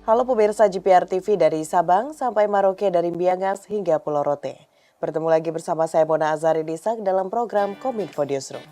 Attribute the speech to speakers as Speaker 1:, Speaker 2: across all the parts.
Speaker 1: Halo pemirsa GPR TV dari Sabang sampai Maroke, dari Miangas hingga Pulau Rote. Bertemu lagi bersama saya Mona Azari Disak dalam program Kominfo Newsroom.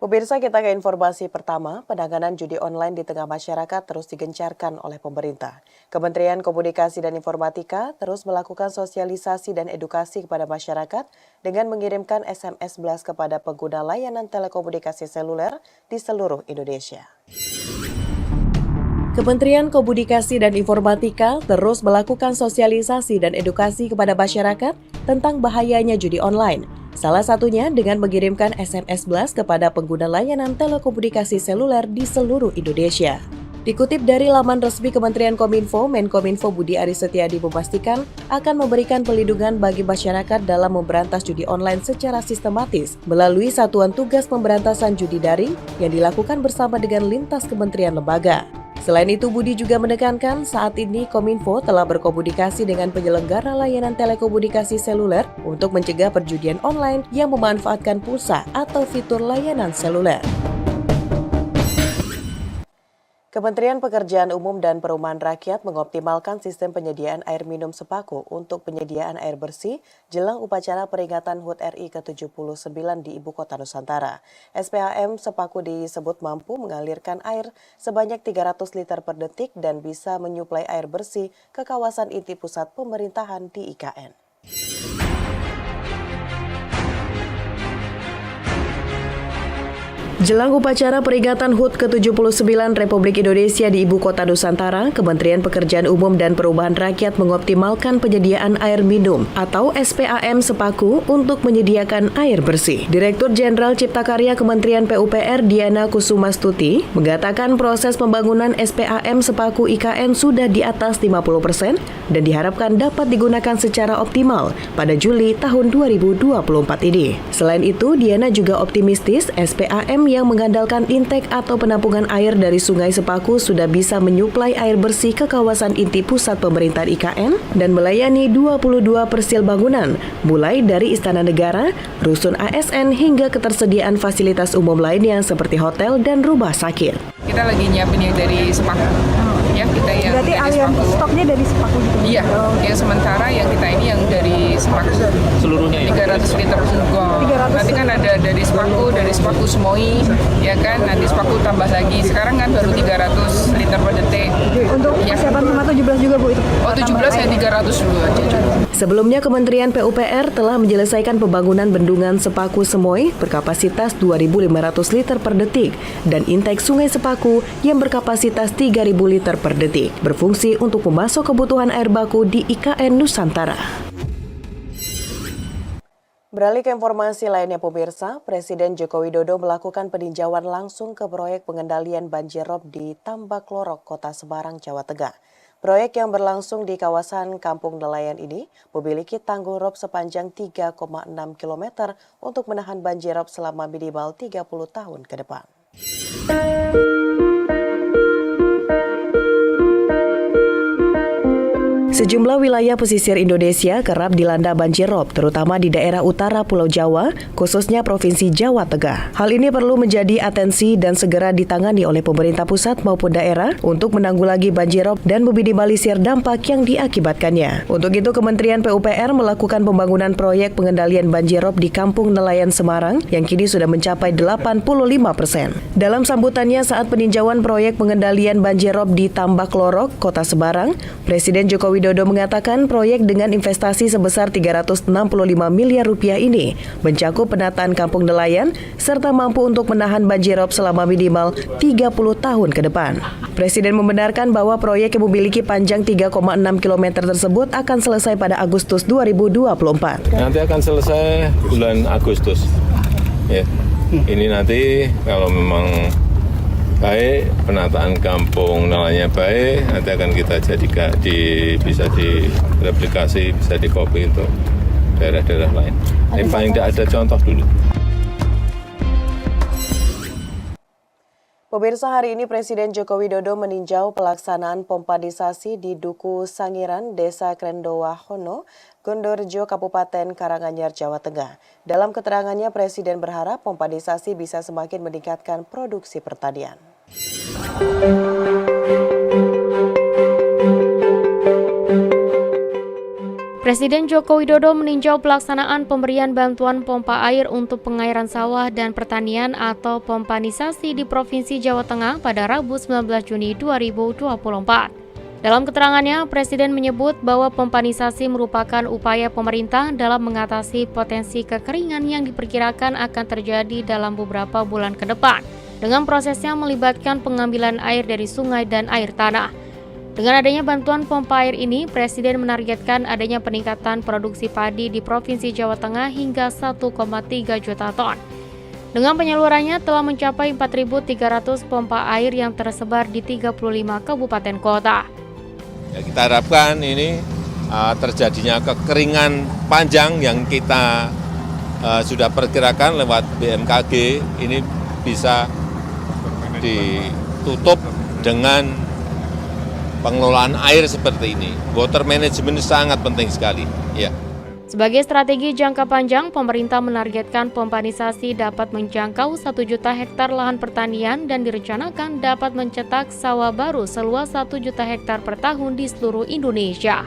Speaker 1: Pemirsa, kita ke informasi pertama. Penanganan judi online di tengah masyarakat terus digencarkan oleh pemerintah. Kementerian Komunikasi dan Informatika terus melakukan sosialisasi dan edukasi kepada masyarakat dengan mengirimkan SMS blast kepada pengguna layanan telekomunikasi seluler di seluruh Indonesia. Kementerian Komunikasi dan Informatika terus melakukan sosialisasi dan edukasi kepada masyarakat tentang bahayanya judi online. Salah satunya dengan mengirimkan SMS blast kepada pengguna layanan telekomunikasi seluler di seluruh Indonesia. Dikutip dari laman resmi Kementerian Kominfo, Menkominfo Budi Aris Setiadi memastikan akan memberikan pelindungan bagi masyarakat dalam memberantas judi online secara sistematis melalui Satuan Tugas Pemberantasan Judi Daring yang dilakukan bersama dengan lintas kementerian lembaga. Selain itu, Budi juga menekankan saat ini Kominfo telah berkomunikasi dengan penyelenggara layanan telekomunikasi seluler untuk mencegah perjudian online yang memanfaatkan pulsa atau fitur layanan seluler. Kementerian Pekerjaan Umum dan Perumahan Rakyat mengoptimalkan sistem penyediaan air minum Sepaku untuk penyediaan air bersih jelang upacara peringatan HUT RI ke-79 di Ibu Kota Nusantara. SPAM Sepaku disebut mampu mengalirkan air sebanyak 300 liter per detik dan bisa menyuplai air bersih ke kawasan inti pusat pemerintahan di IKN. Jelang upacara peringatan HUT ke-79 Republik Indonesia di Ibu Kota Nusantara, Kementerian Pekerjaan Umum dan Perumahan Rakyat mengoptimalkan penyediaan air minum atau SPAM Sepaku untuk menyediakan air bersih. Direktur Jenderal Cipta Karya Kementerian PUPR Diana Kusumastuti mengatakan proses pembangunan SPAM Sepaku IKN sudah di atas 50% dan diharapkan dapat digunakan secara optimal pada Juli tahun 2024 ini. Selain itu, Diana juga optimistis SPAM yang mengandalkan intake atau penampungan air dari Sungai Sepaku sudah bisa menyuplai air bersih ke kawasan inti pusat pemerintahan IKN dan melayani 22 persil bangunan, mulai dari Istana Negara, Rusun ASN hingga ketersediaan fasilitas umum lainnya seperti hotel dan rumah sakit.
Speaker 2: Kita lagi nyiapin yang dari Sepaku. Ya, kita yang
Speaker 3: berarti
Speaker 2: dari
Speaker 3: aliran
Speaker 2: Sepaku.
Speaker 3: stoknya dari Sepaku gitu?
Speaker 2: Iya, yang sementara yang kita ini yang dari Sepaku.
Speaker 4: Seluruhnya ya?
Speaker 2: 300 liter enggak.
Speaker 3: 300
Speaker 2: Nanti kan ada dari Sepaku Semoi, ya kan, nanti Sepaku tambah lagi. Sekarang kan baru 300 liter per detik.
Speaker 3: Untuk persiapan sama 17 juga Bu itu?
Speaker 2: Oh, 17 ya 300 dulu aja.
Speaker 1: Sebelumnya Kementerian PUPR telah menyelesaikan pembangunan bendungan Sepaku Semoi berkapasitas 2.500 liter per detik dan intake Sungai Sepaku yang berkapasitas 3.000 liter per detik, berfungsi untuk memasok kebutuhan air baku di IKN Nusantara. Beralih ke informasi lainnya pemirsa, Presiden Joko Widodo melakukan peninjauan langsung ke proyek pengendalian banjir rob di Tambak Lorok, Kota Semarang, Jawa Tengah. Proyek yang berlangsung di kawasan Kampung Nelayan ini memiliki tanggul rob sepanjang 3,6 km untuk menahan banjir rob selama minimal 30 tahun ke depan. Sejumlah wilayah pesisir Indonesia kerap dilanda banjir rob, terutama di daerah utara Pulau Jawa, khususnya Provinsi Jawa Tengah. Hal ini perlu menjadi atensi dan segera ditangani oleh pemerintah pusat maupun daerah untuk menanggulangi banjir rob dan meminimalisir dampak yang diakibatkannya. Untuk itu, Kementerian PUPR melakukan pembangunan proyek pengendalian banjir rob di Kampung Nelayan Semarang yang kini sudah mencapai 85%. Dalam sambutannya saat peninjauan proyek pengendalian banjir rob di Tambak Lorok, Kota Semarang, Presiden Joko Widodo mengatakan proyek dengan investasi sebesar 365 miliar rupiah ini mencakup penataan kampung nelayan serta mampu untuk menahan banjir rob selama minimal 30 tahun ke depan. Presiden membenarkan bahwa proyek yang memiliki panjang 3,6 km tersebut akan selesai pada Agustus 2024.
Speaker 4: Nanti akan selesai bulan Agustus. Ya. Ini nanti kalau memang baik, penataan kampung nelayannya baik, nanti akan kita jadikan bisa direplikasi, bisa dikopi untuk daerah-daerah lain. Ini paling tidak ada contoh dulu.
Speaker 1: Pemirsa, hari ini Presiden Joko Widodo meninjau pelaksanaan pompadisasi di Duku Sangiran, Desa Krendowahono, Gondorejo, Kabupaten Karanganyar, Jawa Tengah. Dalam keterangannya, Presiden berharap pompadisasi bisa semakin meningkatkan produksi pertanian.
Speaker 5: Presiden Joko Widodo meninjau pelaksanaan pemberian bantuan pompa air untuk pengairan sawah dan pertanian atau pompanisasi di Provinsi Jawa Tengah pada Rabu 19 Juni 2024. Dalam keterangannya, Presiden menyebut bahwa pompanisasi merupakan upaya pemerintah dalam mengatasi potensi kekeringan yang diperkirakan akan terjadi dalam beberapa bulan ke depan, dengan prosesnya melibatkan pengambilan air dari sungai dan air tanah. Dengan adanya bantuan pompa air ini, Presiden menargetkan adanya peningkatan produksi padi di Provinsi Jawa Tengah hingga 1,3 juta ton. Dengan penyalurannya telah mencapai 4.300 pompa air yang tersebar di 35 kabupaten kota.
Speaker 4: Ya, kita harapkan ini terjadinya kekeringan panjang yang kita sudah perkirakan lewat BMKG ini bisa ditutup dengan pengelolaan air seperti ini. Water management sangat penting sekali. Ya.
Speaker 5: Sebagai strategi jangka panjang, pemerintah menargetkan pompanisasi dapat menjangkau 1 juta hektar lahan pertanian dan direncanakan dapat mencetak sawah baru seluas 1 juta hektar per tahun di seluruh Indonesia.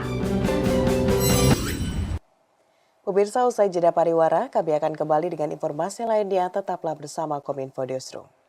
Speaker 1: Pemirsa, usai jeda pariwara, kami akan kembali dengan informasi lainnya. Tetaplah bersama Kominfo Newsroom.